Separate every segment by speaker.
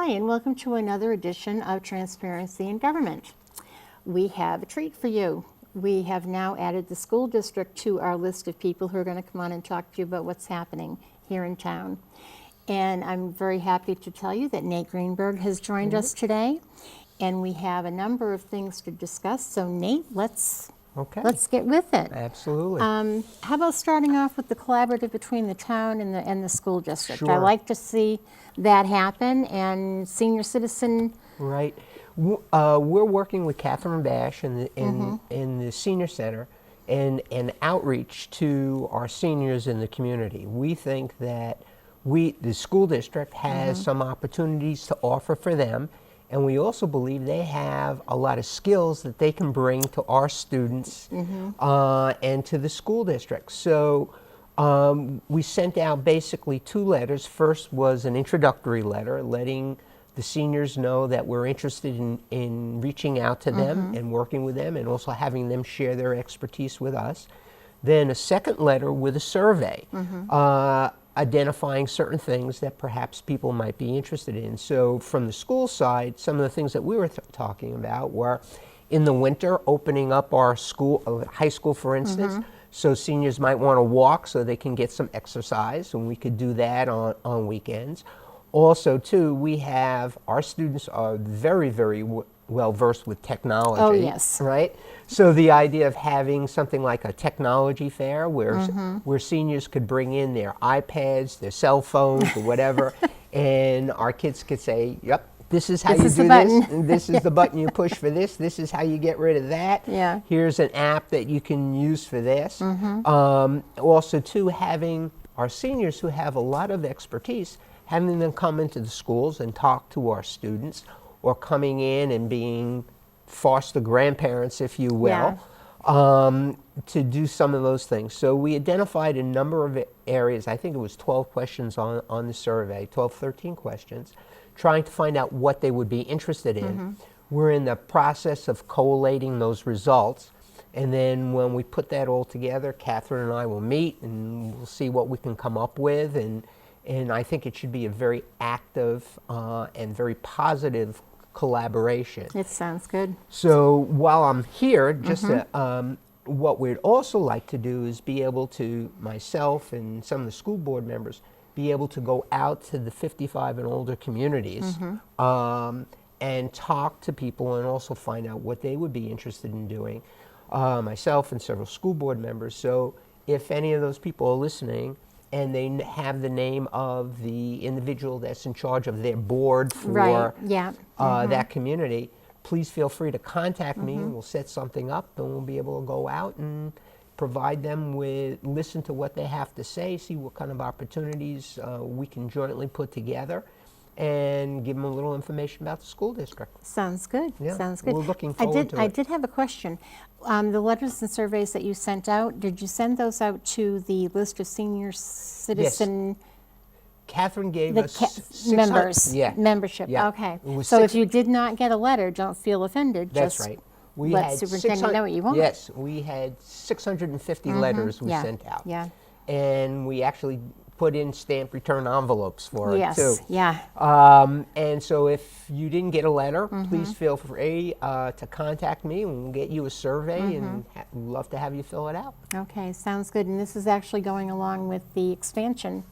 Speaker 1: and welcome to another edition of Transparency in Government. We have a treat for you. We have now added the school district to our list of people who are going to come on and talk to you about what's happening here in town. And I'm very happy to tell you that Nate Greenberg has joined us today, and we have a number of things to discuss. So Nate, let's get with it.
Speaker 2: Absolutely.
Speaker 1: How about starting off with the collaborative between the town and the school district?
Speaker 2: Sure.
Speaker 1: I like to see that happen, and senior citizen.
Speaker 2: Right. We're working with Catherine Bash in the senior center and outreach to our seniors in the community. We think that the school district has some opportunities to offer for them, and we also believe they have a lot of skills that they can bring to our students and to the school district. So we sent out basically 2 letters. First was an introductory letter letting the seniors know that we're interested in reaching out to them and working with them, and also having them share their expertise with us. Then a second letter with a survey identifying certain things that perhaps people might be interested in. So from the school side, some of the things that we were talking about were in the winter opening up our school, high school for instance, so seniors might want to walk so they can get some exercise, and we could do that on weekends. Also too, we have, our students are very, very well versed with technology.
Speaker 1: Oh, yes.
Speaker 2: Right? So the idea of having something like a technology fair where seniors could bring in their iPads, their cell phones, or whatever, and our kids could say, yep, this is how you do this, and this is the button you push for this is how you get rid of that.
Speaker 1: Yeah.
Speaker 2: Here's an app that you can use for this. Also too, having our seniors who have a lot of expertise, having them come into the schools and talk to our students, or coming in and being foster grandparents, if you will, to do some of those things. So we identified a number of areas. I think it was 12 questions on the survey, 12, 13 questions, trying to find out what they would be interested in. We're in the process of collating those results. And then when we put that all together, Catherine and I will meet and we'll see what we can come up with. And I think it should be a very active and very positive collaboration.
Speaker 1: It sounds good.
Speaker 2: So while I'm here, just what we'd also like to do is be able to, myself and some of the school board members, be able to go out to the 55 and older communities and talk to people and also find out what they would be interested in doing. Myself and several school board members. So if any of those people are listening, and they have the name of the individual that's in charge of their board for that community, please feel free to contact me, and we'll set something up, and we'll be able to go out and provide them with, listen to what they have to say, see what kind of opportunities we can jointly put together, and give them a little information about the school district.
Speaker 1: Sounds good.
Speaker 2: Yeah,
Speaker 1: Sounds good.
Speaker 2: we're looking forward to it.
Speaker 1: I did have a question. The letters and surveys that you sent out, did you send those out to the list of senior citizen?
Speaker 2: Yes. Catherine gave us
Speaker 1: members,
Speaker 2: yeah.
Speaker 1: membership.
Speaker 2: Yeah.
Speaker 1: Okay. So if you did not get a letter, don't feel offended.
Speaker 2: That's
Speaker 1: just
Speaker 2: right. We
Speaker 1: let
Speaker 2: had
Speaker 1: superintendent know what you want.
Speaker 2: Yes, we had 650 letters we sent out.
Speaker 1: Yeah.
Speaker 2: And we actually put in stamped return envelopes for it too.
Speaker 1: Yeah.
Speaker 2: And so if you didn't get a letter, please feel free to contact me, and we'll get you a survey, and we'd love to have you fill it out.
Speaker 1: Okay, sounds good. And this is actually going along with the expansion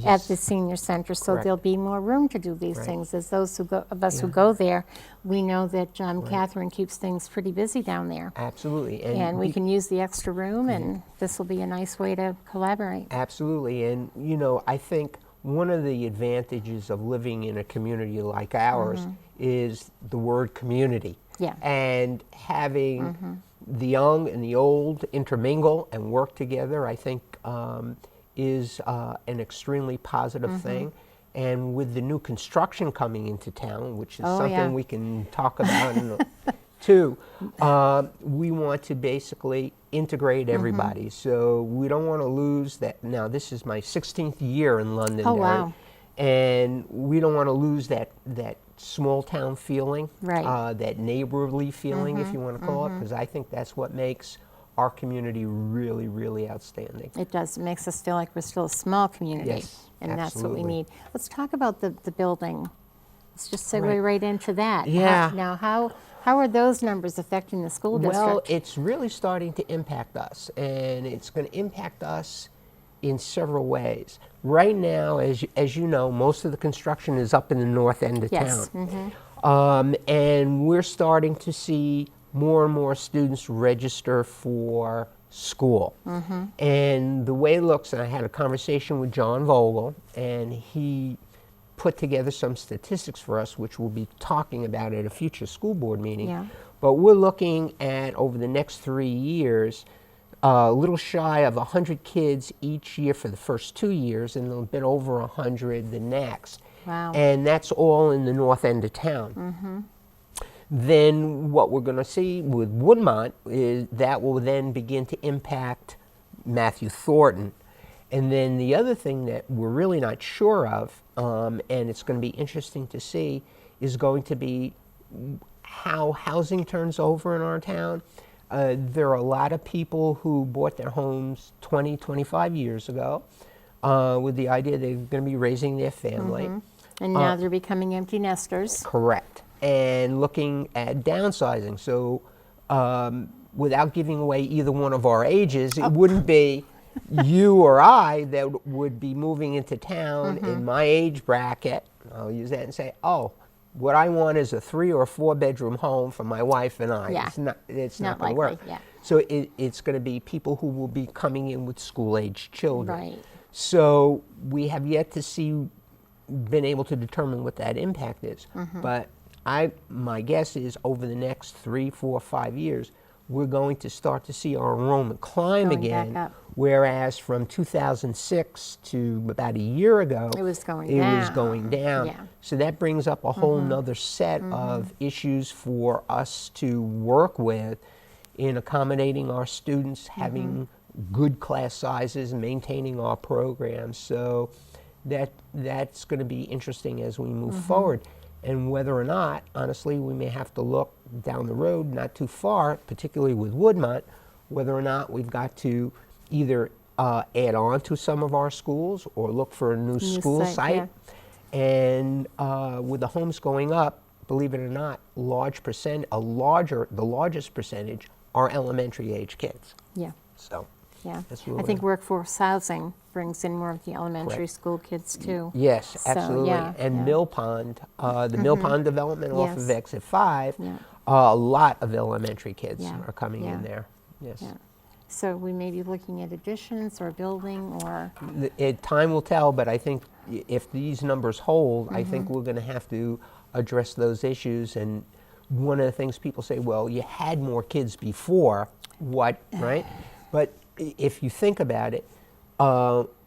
Speaker 1: at the senior center, so
Speaker 2: Correct.
Speaker 1: there'll be more room to do these things. As those who who go there, we know that Catherine keeps things pretty busy down there.
Speaker 2: Absolutely.
Speaker 1: And we can use the extra room, and this will be a nice way to collaborate.
Speaker 2: Absolutely. And, you know, I think one of the advantages of living in a community like ours is the word community.
Speaker 1: Yeah.
Speaker 2: And having the young and the old intermingle and work together, I think, is an extremely positive thing. And with the new construction coming into town, which is something we can talk about too, we want to basically integrate everybody. So we don't want to lose that. Now, this is my 16th year in Londonderry.
Speaker 1: Oh, wow.
Speaker 2: And we don't want to lose that small town feeling, that neighborly feeling, if you want to call it, because I think that's what makes our community really, really outstanding.
Speaker 1: It does. It makes us feel like we're still a small community.
Speaker 2: Yes,
Speaker 1: and
Speaker 2: absolutely.
Speaker 1: that's what we need. Let's talk about the building let's just segue
Speaker 2: Right.
Speaker 1: right into that.
Speaker 2: Yeah.
Speaker 1: Now, how are those numbers affecting the school district?
Speaker 2: Well, it's really starting to impact us, and it's going to impact us in several ways. Right now, as you know, most of the construction is up in the north end of
Speaker 1: Yes.
Speaker 2: town. And we're starting to see more and more students register for school. And the way it looks, and I had a conversation with John Vogel, and he put together some statistics for us, which we'll be talking about at a future school board meeting.
Speaker 1: Yeah.
Speaker 2: But we're looking at, over the next 3 years, a little shy of 100 kids each year for the first 2 years, and a bit over 100 the next.
Speaker 1: Wow.
Speaker 2: And that's all in the north end of town. Then what we're going to see with Woodmont is that will then begin to impact Matthew Thornton. And then the other thing that we're really not sure of, and it's going to be interesting to see, is going to be how housing turns over in our town. There are a lot of people who bought their homes 20, 25 years ago with the idea they're going to be raising their family.
Speaker 1: And now they're becoming empty nesters.
Speaker 2: Correct. And looking at downsizing. So without giving away either one of our ages, it wouldn't be you or I that would be moving into town in my age bracket. I'll use that and say, oh, what I want is a 3 or 4 bedroom home for my wife and I.
Speaker 1: Yeah.
Speaker 2: It's not going
Speaker 1: likely,
Speaker 2: to work.
Speaker 1: yeah.
Speaker 2: So it's going to be people who will be coming in with school-age children.
Speaker 1: Right.
Speaker 2: So we have yet to see, been able to determine what that impact is. But my guess is over the next 3, 4, 5 years, we're going to start to see our enrollment climb
Speaker 1: Going
Speaker 2: again.
Speaker 1: back up.
Speaker 2: Whereas from 2006 to about a year ago,
Speaker 1: It was going
Speaker 2: it was
Speaker 1: down.
Speaker 2: going down.
Speaker 1: Yeah.
Speaker 2: So that brings up a whole nother set of issues for us to work with in accommodating our students, having good class sizes, maintaining our programs. So that's going to be interesting as we move forward. And whether or not, honestly, we may have to look down the road, not too far, particularly with Woodmont, whether or not we've got to either add on to some of our schools or look for a new school site. And with the homes going up, believe it or not, the largest percentage are elementary age kids.
Speaker 1: Yeah.
Speaker 2: So
Speaker 1: Yeah.
Speaker 2: that's what
Speaker 1: I
Speaker 2: we're
Speaker 1: think
Speaker 2: gonna-
Speaker 1: workforce housing brings in more of the elementary
Speaker 2: Correct.
Speaker 1: school kids too.
Speaker 2: Yes,
Speaker 1: So,
Speaker 2: absolutely.
Speaker 1: yeah,
Speaker 2: And
Speaker 1: yeah.
Speaker 2: Millpond, the Millpond development off of
Speaker 1: Yes.
Speaker 2: Exit 5,
Speaker 1: Yeah.
Speaker 2: a lot of elementary kids
Speaker 1: Yeah,
Speaker 2: are coming
Speaker 1: yeah.
Speaker 2: in there. Yes.
Speaker 1: Yeah. So we may be looking at additions or building or,
Speaker 2: Time will tell, but I think if these numbers hold, I think we're going to have to address those issues. And one of the things people say, well, you had more kids before, what, right? But if you think about it,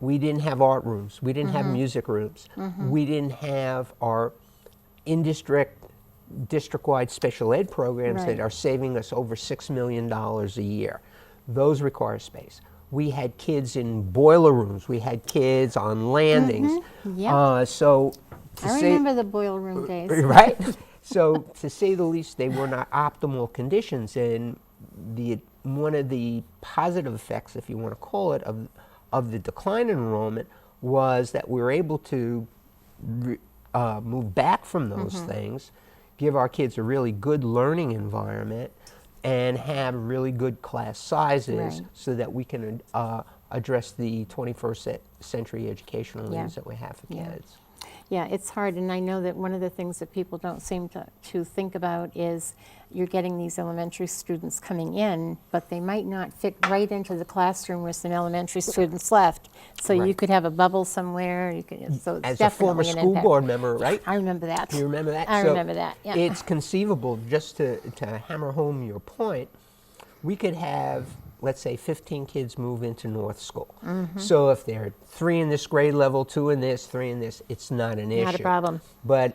Speaker 2: we didn't have art rooms, we didn't have music rooms, we didn't have our district-wide special ed programs
Speaker 1: Right.
Speaker 2: that are saving us over $6 million a year. Those require space. We had kids in boiler rooms, we had kids on landings.
Speaker 1: Yep.
Speaker 2: So to
Speaker 1: I
Speaker 2: say,
Speaker 1: remember the boiler room days.
Speaker 2: right? So to say the least, they were not optimal conditions, and one of the positive effects, if you want to call it, of the decline in enrollment was that we were able to move back from those things, give our kids a really good learning environment, and have really good class sizes
Speaker 1: Right.
Speaker 2: so that we can address the 21st century educational
Speaker 1: Yeah.
Speaker 2: needs that we have for
Speaker 1: Yeah.
Speaker 2: kids.
Speaker 1: Yeah, it's hard, and I know that one of the things that people don't seem to think about is you're getting these elementary students coming in, but they might not fit right into the classroom with some elementary students left. So you
Speaker 2: Right.
Speaker 1: could have a bubble somewhere. So it's
Speaker 2: As a former
Speaker 1: definitely an
Speaker 2: school
Speaker 1: impact.
Speaker 2: board member, right?
Speaker 1: I remember that.
Speaker 2: You remember that?
Speaker 1: I
Speaker 2: So
Speaker 1: remember that. Yeah.
Speaker 2: It's conceivable, just to hammer home your point, we could have, let's say, 15 kids move into North School. So if there are 3 in this grade level, 2 in this, 3 in this, it's not an issue.
Speaker 1: Not a problem.
Speaker 2: But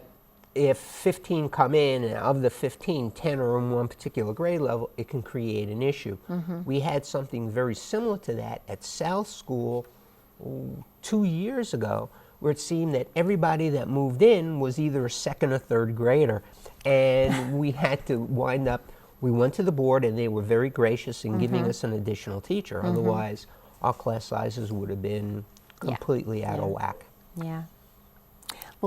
Speaker 2: if 15 come in, and of the 15, 10 are in one particular grade level, it can create an issue. We had something very similar to that at South School 2 years ago, where it seemed that everybody that moved in was either a second or third grader. And we had to wind up, we went to the board, and they were very gracious in giving us an additional teacher. Otherwise, our class sizes would have been completely out of whack.
Speaker 1: Yeah.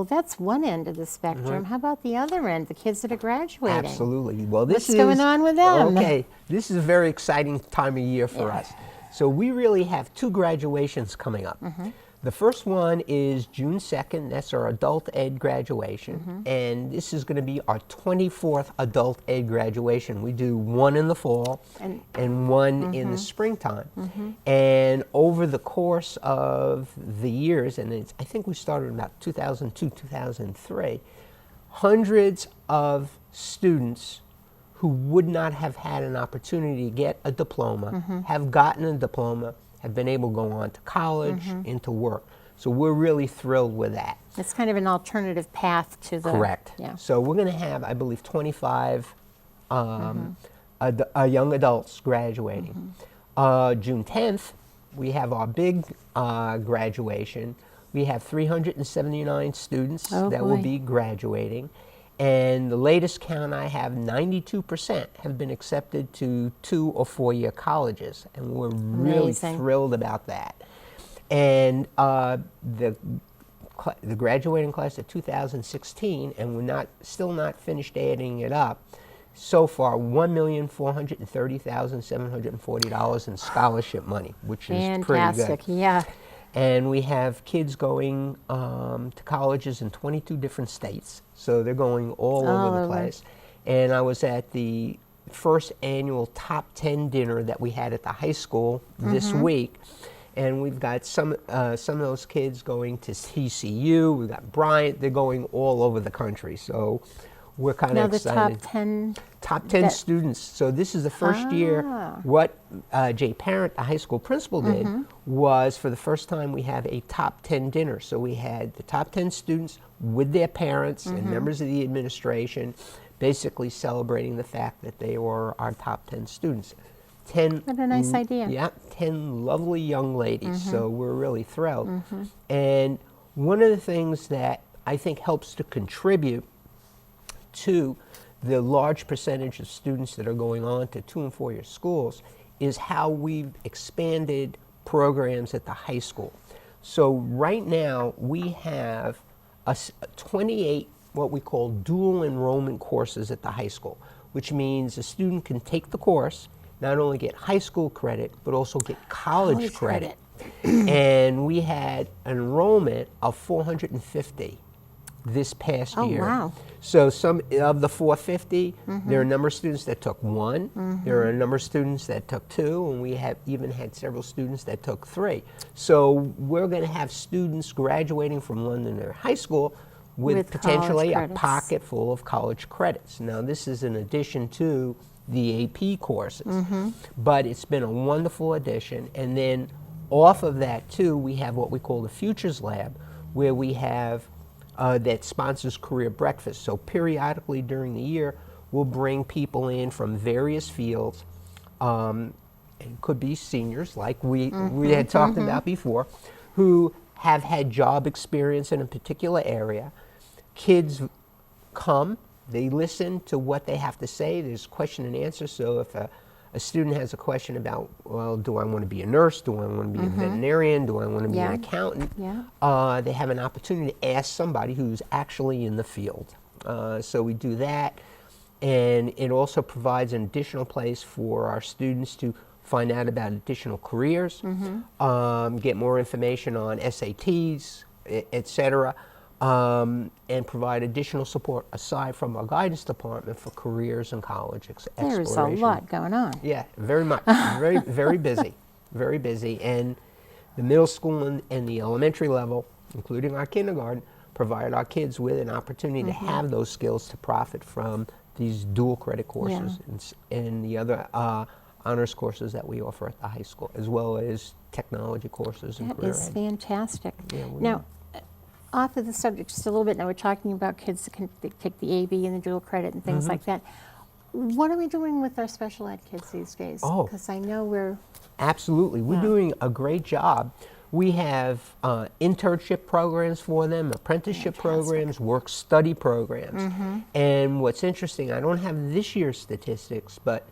Speaker 1: Well, that's one end of the spectrum. How about the other end, the kids that are graduating?
Speaker 2: Absolutely. Well, this
Speaker 1: What's going on with them?
Speaker 2: Okay, this is a very exciting time of year for us. So we really have 2 graduations coming up. The first one is June 2nd. That's our adult ed graduation. And this is going to be our 24th adult ed graduation. We do one in the fall and one in the springtime. And over the course of the years, and I think we started in about 2002, 2003, hundreds of students who would not have had an opportunity to get a diploma have gotten a diploma, have been able to go on to college and to work. So we're really thrilled with that.
Speaker 1: It's kind of an alternative path to the...
Speaker 2: Correct.
Speaker 1: Yeah.
Speaker 2: So we're going to have, I believe, 25 young adults graduating. June 10th, we have our big graduation. We have 379 students that will be graduating. And the latest count I have, 92% have been accepted to 2 or 4 year colleges. And we're really thrilled about that. And the graduating class of 2016, and we're still not finished adding it up, so far $1,430,740 in scholarship money, which is pretty good.
Speaker 1: Yeah.
Speaker 2: And we have kids going to colleges in 22 different states. So they're going all over the place. And I was at the first annual top 10 dinner that we had at the high school this week. And we've got some of those kids going to TCU. We've got Bryant. They're going all over the country. So we're kind of excited.
Speaker 1: Now the top 10?
Speaker 2: Top 10 students. So this is the first year. What Jay Parent, the high school principal, did was, for the first time, we have a top 10 dinner. So we had the top 10 students with their parents and members of the administration, basically celebrating the fact that they were our top 10 students.
Speaker 1: What a nice idea.
Speaker 2: Yeah, 10 lovely young ladies. So we're really thrilled. And one of the things that I think helps to contribute to the large percentage of students that are going on to 2 and 4 year schools is how we've expanded programs at the high school. So right now we have 28 what we call dual enrollment courses at the high school, which means a student can take the course, not only get high school credit, but also get college credit. And we had an enrollment of 450 this past year.
Speaker 1: Wow.
Speaker 2: So some of the 450, there are a number of students that took 1, there are a number of students that took 2, and we have even had several students that took 3. So we're going to have students graduating from Londonderry High School with potentially a pocket full of college credits. Now this is in addition to the AP courses, but it's been a wonderful addition. And then off of that too, we have what we call the Futures Lab, where we have that sponsors career breakfast. So periodically during the year, we'll bring people in from various fields. It could be seniors, like we had talked about before, who have had job experience in a particular area. Kids come, they listen to what they have to say. There's question and answer. So if a student has a question about, well, do I want to be a nurse? Do I want to be a veterinarian? Do I want to be an accountant? They have an opportunity to ask somebody who's actually in the field. So we do that. And it also provides an additional place for our students to find out about additional careers, get more information on SATs, et cetera, and provide additional support aside from our guidance department for careers and college exploration.
Speaker 1: There's a lot going on.
Speaker 2: Yeah, very much. Very busy. Very busy. And the middle school and the elementary level, including our kindergarten, provide our kids with an opportunity to have those skills to profit from these dual credit courses and the other honors courses that we offer at the high school, as well as technology courses and career ed.
Speaker 1: That is fantastic.
Speaker 2: Yeah,
Speaker 1: now, off of the subject just a little bit, now we're talking about kids that can take the AB and the dual credit and things like that. What are we doing with our special ed kids these days? Because I know we're...
Speaker 2: Absolutely. We're doing a great job. We have internship programs for them, apprenticeship programs, work-study programs. And what's interesting, I don't have this year's statistics, but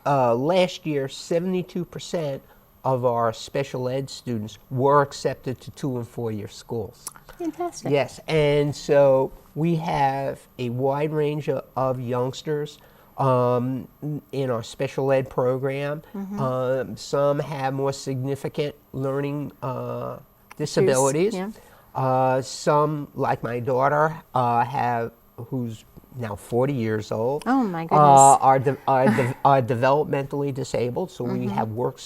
Speaker 2: last year, 72% of our special ed students were accepted to 2- and 4-year schools.
Speaker 1: Fantastic.
Speaker 2: Yes, and so we have a wide range of youngsters in our special ed program. Some have more significant learning disabilities.
Speaker 1: Yeah.
Speaker 2: Some, like my daughter, who's now 40 years old.
Speaker 1: Oh my goodness.
Speaker 2: Are developmentally disabled, so we have work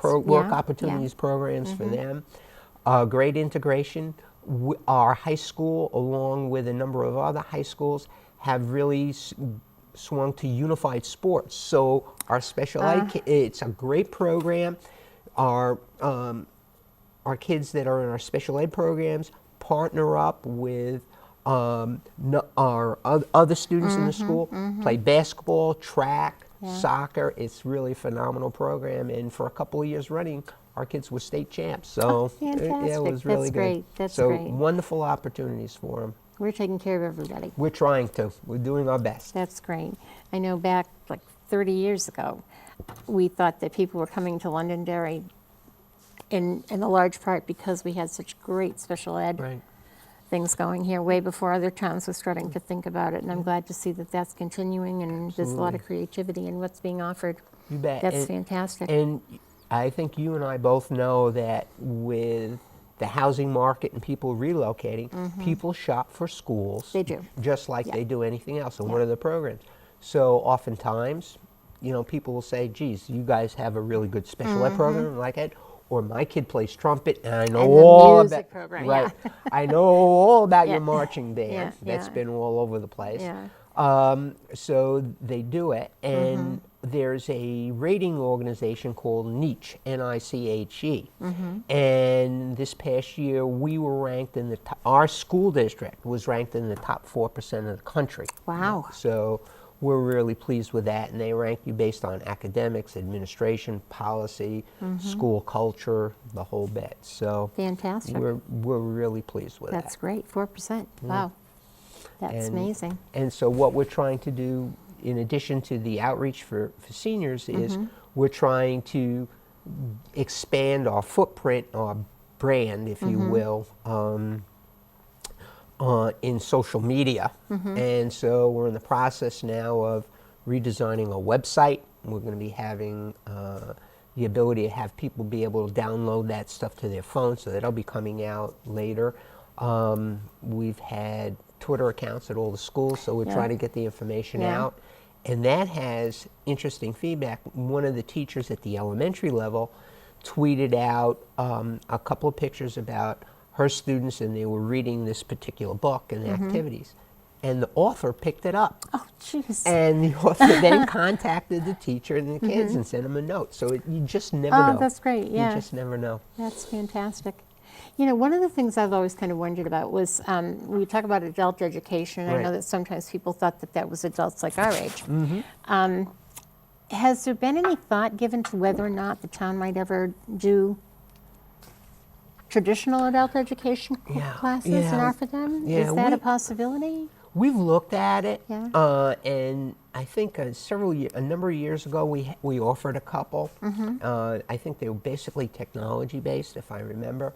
Speaker 2: opportunities programs for them. Great integration. Our high school, along with a number of other high schools, have really swung to unified sports. So our special ed, it's a great program. Our kids that are in our special ed programs partner up with our other students in the school, play basketball, track, soccer. It's really a phenomenal program, and for a couple of years running, our kids were state champs. So it was really
Speaker 1: That's
Speaker 2: good.
Speaker 1: great. That's
Speaker 2: so
Speaker 1: great.
Speaker 2: wonderful opportunities for them.
Speaker 1: We're taking care of everybody.
Speaker 2: We're trying to. We're doing our best.
Speaker 1: That's great. I know back like 30 years ago, we thought that people were coming to Londonderry in a large part because we had such great special ed
Speaker 2: Right.
Speaker 1: things going here way before other towns were starting to think about it. And I'm glad to see that that's continuing, and there's a lot of creativity in what's being offered.
Speaker 2: You bet.
Speaker 1: That's fantastic.
Speaker 2: And I think you and I both know that with the housing market and people relocating, people shop for schools.
Speaker 1: They do.
Speaker 2: Just like they do anything else. And what are the programs? So oftentimes, people will say, geez, you guys have a really good special ed program like it. Or my kid plays trumpet, and I know
Speaker 1: And the
Speaker 2: all
Speaker 1: music
Speaker 2: about
Speaker 1: program,
Speaker 2: right. I know all about
Speaker 1: Yeah.
Speaker 2: your marching band.
Speaker 1: Yeah,
Speaker 2: That's
Speaker 1: yeah.
Speaker 2: been all over the place.
Speaker 1: Yeah.
Speaker 2: So they do it, and there's a rating organization called NICHE, N-I-C-H-E, and this past year we were ranked in the our school district was ranked in the top 4% of the country.
Speaker 1: Wow.
Speaker 2: So we're really pleased with that, and they rank you based on academics, administration, policy, school culture, the whole bit. So
Speaker 1: Fantastic.
Speaker 2: we're really pleased with
Speaker 1: That's
Speaker 2: that.
Speaker 1: great. 4%. Wow. That's
Speaker 2: And-
Speaker 1: amazing.
Speaker 2: And so what we're trying to do, in addition to the outreach for seniors, is we're trying to expand our footprint, our brand, if you will, in social media. And so we're in the process now of redesigning a website. We're going to be having the ability to have people be able to download that stuff to their phone, so that'll be coming out later. We've had Twitter accounts at all the schools, so we're trying to get the information out. And that has interesting feedback. One of the teachers at the elementary level tweeted out a couple of pictures about her students, and they were reading this particular book and the activities. And the author picked it up.
Speaker 1: Oh, jeez.
Speaker 2: And the author then contacted the teacher and the kids and sent them a note. So you just never know.
Speaker 1: Oh, that's great. Yeah.
Speaker 2: You just never know.
Speaker 1: That's fantastic. One of the things I've always kind of wondered about was we talk about adult education. I know
Speaker 2: Right.
Speaker 1: that sometimes people thought that that was adults like our age. Has there been any thought given to whether or not the town might ever do traditional adult education classes and offer them?
Speaker 2: Yeah,
Speaker 1: Is that a possibility?
Speaker 2: We've looked at it,
Speaker 1: Yeah.
Speaker 2: and I think a number of years ago we offered a couple. I think they were basically technology based, if I remember.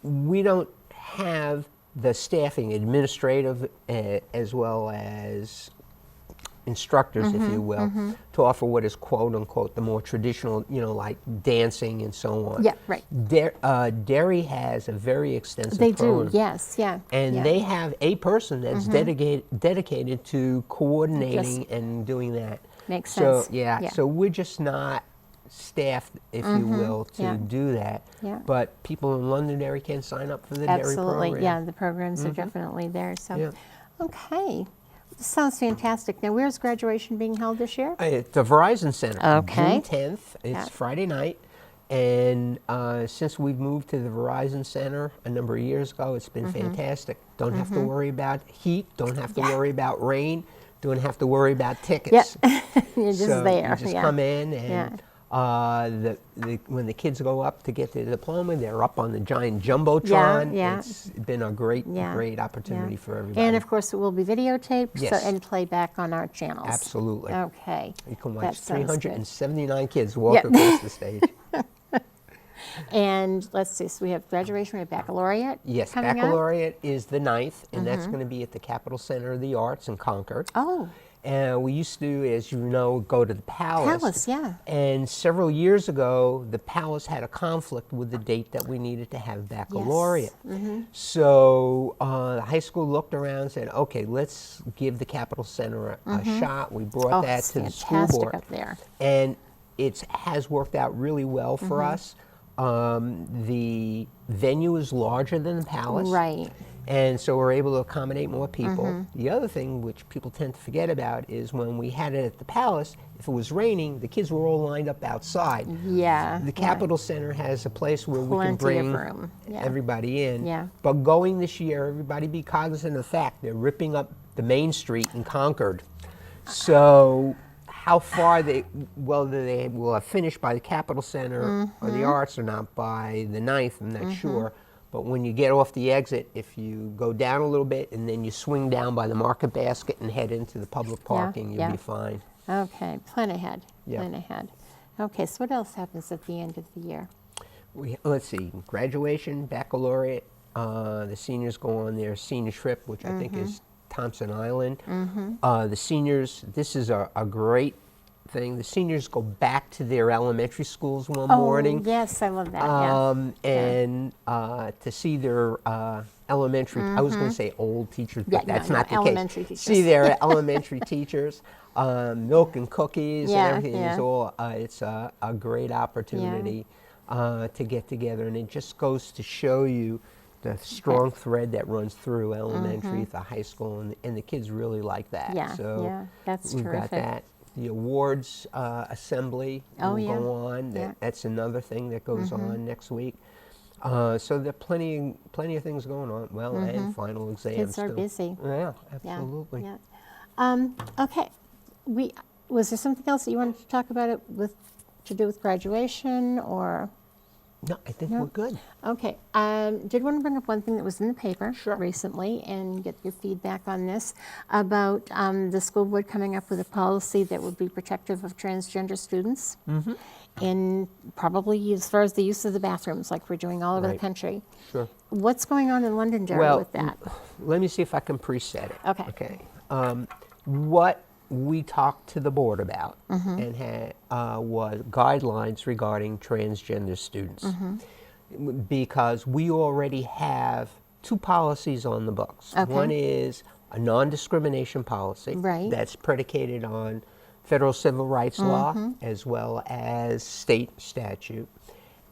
Speaker 2: We don't have the staffing, administrative as well as instructors, if you will, to offer what is quote unquote the more traditional, like dancing and so on.
Speaker 1: Yeah, right.
Speaker 2: Derry has a very extensive
Speaker 1: They
Speaker 2: program.
Speaker 1: do, yes, yeah.
Speaker 2: And
Speaker 1: yeah.
Speaker 2: they have a person that's dedicated to coordinating and doing that.
Speaker 1: Makes
Speaker 2: So
Speaker 1: sense.
Speaker 2: yeah, so we're just not staffed, if you will, to
Speaker 1: Yeah.
Speaker 2: do that.
Speaker 1: Yeah.
Speaker 2: But people in Londonderry can sign up for the Derry
Speaker 1: Absolutely,
Speaker 2: program.
Speaker 1: yeah, the programs are definitely there, so.
Speaker 2: Yeah.
Speaker 1: Okay, this sounds fantastic. Now, where's graduation being held this year?
Speaker 2: At the Verizon Center,
Speaker 1: Okay.
Speaker 2: June 10th. It's
Speaker 1: Yeah.
Speaker 2: Friday night. And since we've moved to the Verizon Center a number of years ago, it's been fantastic. Don't have to worry about heat, don't have to worry about rain, don't have to worry about tickets.
Speaker 1: You're just
Speaker 2: So
Speaker 1: there,
Speaker 2: you just
Speaker 1: yeah.
Speaker 2: come in and When the kids go up to get their diploma, they're up on the giant jumbotron.
Speaker 1: Yeah.
Speaker 2: It's been a great opportunity for everybody.
Speaker 1: And of course, it will be videotaped
Speaker 2: Yes.
Speaker 1: and playback on our channels.
Speaker 2: Absolutely.
Speaker 1: Okay.
Speaker 2: You can
Speaker 1: That
Speaker 2: watch
Speaker 1: sounds good.
Speaker 2: 379 kids walk across the stage.
Speaker 1: And let's see, so we have graduation, we have baccalaureate
Speaker 2: Yes,
Speaker 1: coming up.
Speaker 2: baccalaureate is the 9th, and that's going to be at the Capitol Center of the Arts in Concord.
Speaker 1: Oh,
Speaker 2: And we used to, as you know, go to the Palace.
Speaker 1: Palace, yeah.
Speaker 2: And several years ago, the Palace had a conflict with the date that we needed to have baccalaureate. So the high school looked around and said, okay, let's give the Capitol Center a shot. We brought that
Speaker 1: it's
Speaker 2: to the school
Speaker 1: fantastic
Speaker 2: board.
Speaker 1: up there.
Speaker 2: And it has worked out really well for us. The venue is larger than the Palace.
Speaker 1: Right.
Speaker 2: And so we're able to accommodate more people. The other thing which people tend to forget about is when we had it at the Palace, if it was raining, the kids were all lined up outside.
Speaker 1: Yeah.
Speaker 2: The Capitol Center has a place where we can
Speaker 1: Plenty of
Speaker 2: bring
Speaker 1: room. Yeah.
Speaker 2: everybody in.
Speaker 1: Yeah.
Speaker 2: But going this year, everybody be cognizant of the fact they're ripping up the main street in Concord. So how far whether they will have finished by the Capitol Center or the Arts or not by the 9th, I'm not sure. But when you get off the exit, if you go down a little bit and then you swing down by the market basket and head into the public parking, you'll be fine.
Speaker 1: Okay, plan ahead.
Speaker 2: Yeah.
Speaker 1: Plan ahead. Okay, so what else happens at the end of the year?
Speaker 2: Let's see, graduation, baccalaureate, the seniors go on their senior trip, which I think is Thompson Island. The seniors, this is a great thing. The seniors go back to their elementary schools one morning.
Speaker 1: Yes, I love that.
Speaker 2: And to see their elementary, I was going to say old teachers, but that's not the
Speaker 1: elementary
Speaker 2: case.
Speaker 1: teachers.
Speaker 2: See their elementary teachers, milk and cookies
Speaker 1: Yeah,
Speaker 2: and everything is
Speaker 1: yeah.
Speaker 2: all, it's a great opportunity to get together. And it just goes to show you the strong thread that runs through elementary to high school, and the kids really like that.
Speaker 1: Yeah,
Speaker 2: So
Speaker 1: yeah, that's
Speaker 2: we've got
Speaker 1: terrific.
Speaker 2: that. The awards assembly will go on. That's another thing that goes on next week. So there are plenty of things going on. Well, and final exams.
Speaker 1: Kids are
Speaker 2: too.
Speaker 1: busy.
Speaker 2: Yeah,
Speaker 1: Yeah,
Speaker 2: absolutely.
Speaker 1: yeah. Okay, was there something else that you wanted to talk about to do with graduation or?
Speaker 2: No, I think we're good.
Speaker 1: Okay, did want to bring up one thing that was in the paper
Speaker 2: Sure.
Speaker 1: recently and get your feedback on this about the school board coming up with a policy that would be protective of transgender students, and probably as far as the use of the bathrooms, like we're doing all over the
Speaker 2: Right.
Speaker 1: country.
Speaker 2: Sure.
Speaker 1: What's going on in Londonderry
Speaker 2: Well,
Speaker 1: with that?
Speaker 2: let me see if I can preset it.
Speaker 1: Okay.
Speaker 2: Okay. What we talked to the board about and had was guidelines regarding transgender students, because we already have two policies on the books.
Speaker 1: Okay.
Speaker 2: One is a non-discrimination policy
Speaker 1: Right.
Speaker 2: that's predicated on federal civil rights law as well as state statute,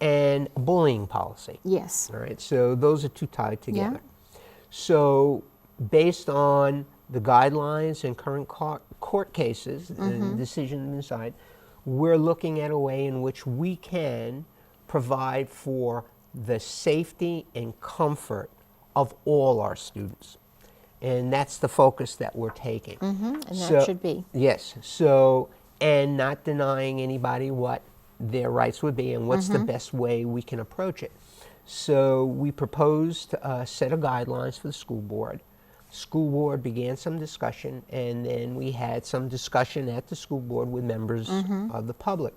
Speaker 2: and a bullying policy.
Speaker 1: Yes.
Speaker 2: All right, so those are two tied together. So based on the guidelines and current court cases and decisions inside, we're looking at a way in which we can provide for the safety and comfort of all our students. And that's the focus that we're taking.
Speaker 1: And that should be.
Speaker 2: Yes. So, and not denying anybody what their rights would be and what's the best way we can approach it. So we proposed a set of guidelines for the school board. School board began some discussion, and then we had some discussion at the school board with members of the public.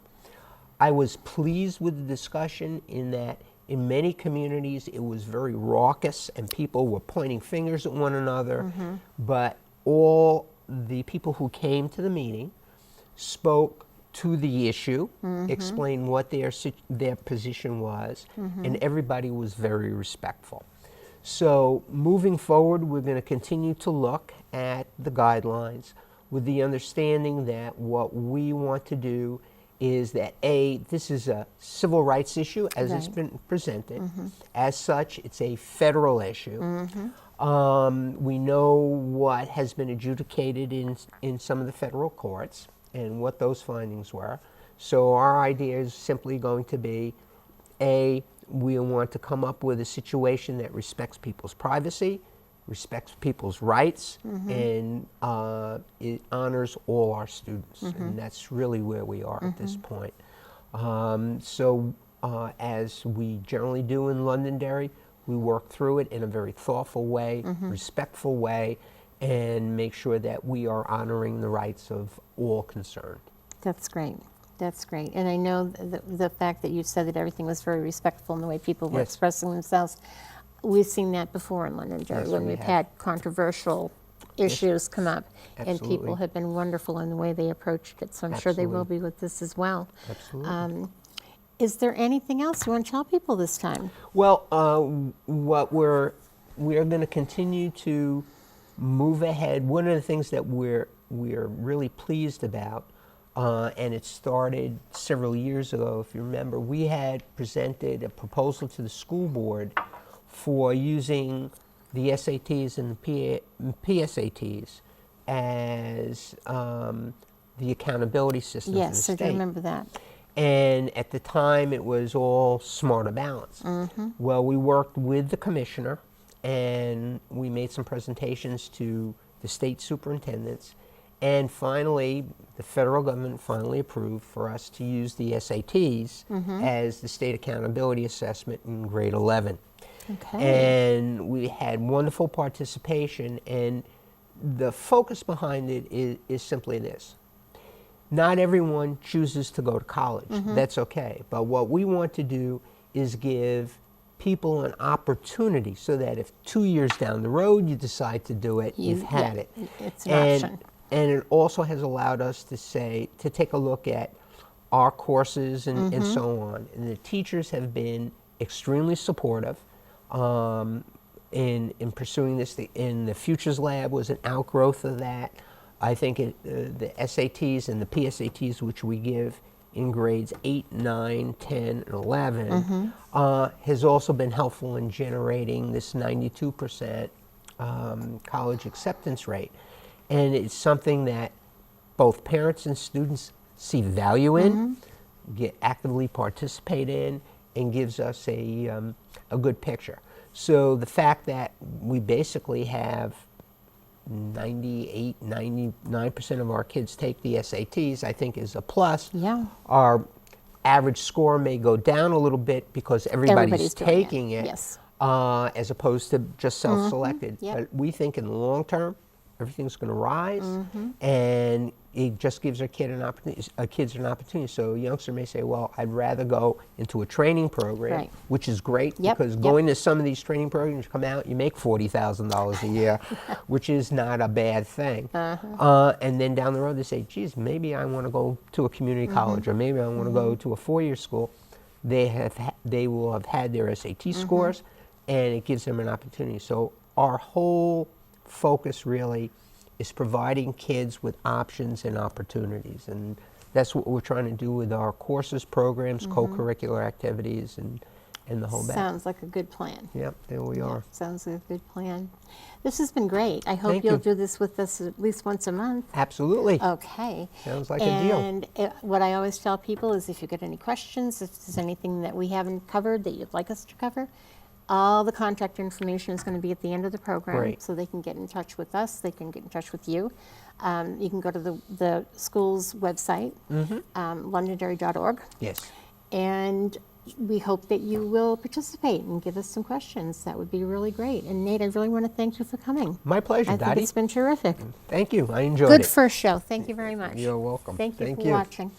Speaker 2: I was pleased with the discussion in that in many communities it was very raucous and people were pointing fingers at one another, but all the people who came to the meeting spoke to the issue, explained what their position was, and everybody was very respectful. So moving forward, we're going to continue to look at the guidelines with the understanding that what we want to do is that this is a civil rights issue as it's been presented. As such, it's a federal issue. We know what has been adjudicated in some of the federal courts and what those findings were. So our idea is simply going to be, we want to come up with a situation that respects people's privacy, respects people's rights, and it honors all our students. And that's really where we are at this point. As we generally do in Londonderry, we work through it in a very thoughtful way, respectful way, and make sure that we are honoring the rights of all concerned.
Speaker 1: That's great. That's great. And I know the fact that you said that everything was very respectful in the way people were
Speaker 2: Yes.
Speaker 1: expressing themselves. We've seen that before in Londonderry
Speaker 2: Yes,
Speaker 1: when
Speaker 2: we
Speaker 1: we've
Speaker 2: have.
Speaker 1: had controversial issues come up. And
Speaker 2: Absolutely.
Speaker 1: people have been wonderful in the way they approached it. So I'm sure they will
Speaker 2: Absolutely.
Speaker 1: be with this as well.
Speaker 2: Absolutely.
Speaker 1: Is there anything else you want to tell people this time?
Speaker 2: Well, what we are going to continue to move ahead. One of the things that we're really pleased about, and it started several years ago, if you remember, we had presented a proposal to the school board for using the SATs and the PSATs as the accountability system for the
Speaker 1: Yes, I
Speaker 2: state.
Speaker 1: do remember that.
Speaker 2: And at the time, it was all smarter balance. Well, we worked with the commissioner, and we made some presentations to the state superintendents. And finally, the federal government finally approved for us to use the SATs as the state accountability assessment in grade 11.
Speaker 1: Okay.
Speaker 2: And we had wonderful participation. And the focus behind it is simply this. Not everyone chooses to go to college. That's okay. But what we want to do is give people an opportunity so that if 2 years down the road you decide to do it, you've had it.
Speaker 1: It's an option.
Speaker 2: And it also has allowed us to take a look at our courses and so on. And the teachers have been extremely supportive in pursuing this. In the Futures Lab was an outgrowth of that. I think the SATs and the PSATs, which we give in grades 8, 9, 10, and 11, has also been helpful in generating this 92% college acceptance rate. And it's something that both parents and students see value in, actively participate in, and gives us a good picture. So the fact that we basically have 98, 99% of our kids take the SATs, I think is a plus.
Speaker 1: Yeah.
Speaker 2: Our average score may go down a little bit because everybody's
Speaker 1: doing
Speaker 2: taking it,
Speaker 1: Yes.
Speaker 2: as opposed to just self-selected.
Speaker 1: Yep.
Speaker 2: But we think in the long term, everything's going to rise, and it just gives our kids an opportunity. So a youngster may say, well, I'd rather go into a training program,
Speaker 1: Right.
Speaker 2: which is great,
Speaker 1: Yep,
Speaker 2: because
Speaker 1: yep.
Speaker 2: going to some of these training programs, you come out, you make $40,000 a year, which is not a bad thing. And then down the road, they say, geez, maybe I want to go to a community college, or maybe I want to go to a four-year school. They will have had their SAT scores, and it gives them an opportunity. So our whole focus really is providing kids with options and opportunities, and that's what we're trying to do with our courses, programs, co-curricular activities, and the whole bag.
Speaker 1: Sounds like a good plan.
Speaker 2: Yep, there we are.
Speaker 1: Sounds like a good plan. This has been great. I hope
Speaker 2: Thank
Speaker 1: you'll
Speaker 2: you.
Speaker 1: do this with us at least once a month.
Speaker 2: Absolutely.
Speaker 1: Okay.
Speaker 2: Sounds like a deal.
Speaker 1: And what I always tell people is if you get any questions, if there's anything that we haven't covered that you'd like us to cover, all the contact information is going to be at the end of the program.
Speaker 2: Great.
Speaker 1: So they can get in touch with us. They can get in touch with you. You can go to the school's website, londonderry.org.
Speaker 2: Yes.
Speaker 1: And we hope that you will participate and give us some questions. That would be really great. And Nate, I really want to thank you for coming.
Speaker 2: My pleasure,
Speaker 1: I think
Speaker 2: Dottie.
Speaker 1: it's been terrific.
Speaker 2: Thank you. I enjoyed
Speaker 1: Good
Speaker 2: it.
Speaker 1: first show. Thank you very much.
Speaker 2: You're welcome.
Speaker 1: Thank you
Speaker 2: Thank
Speaker 1: for
Speaker 2: you.
Speaker 1: watching.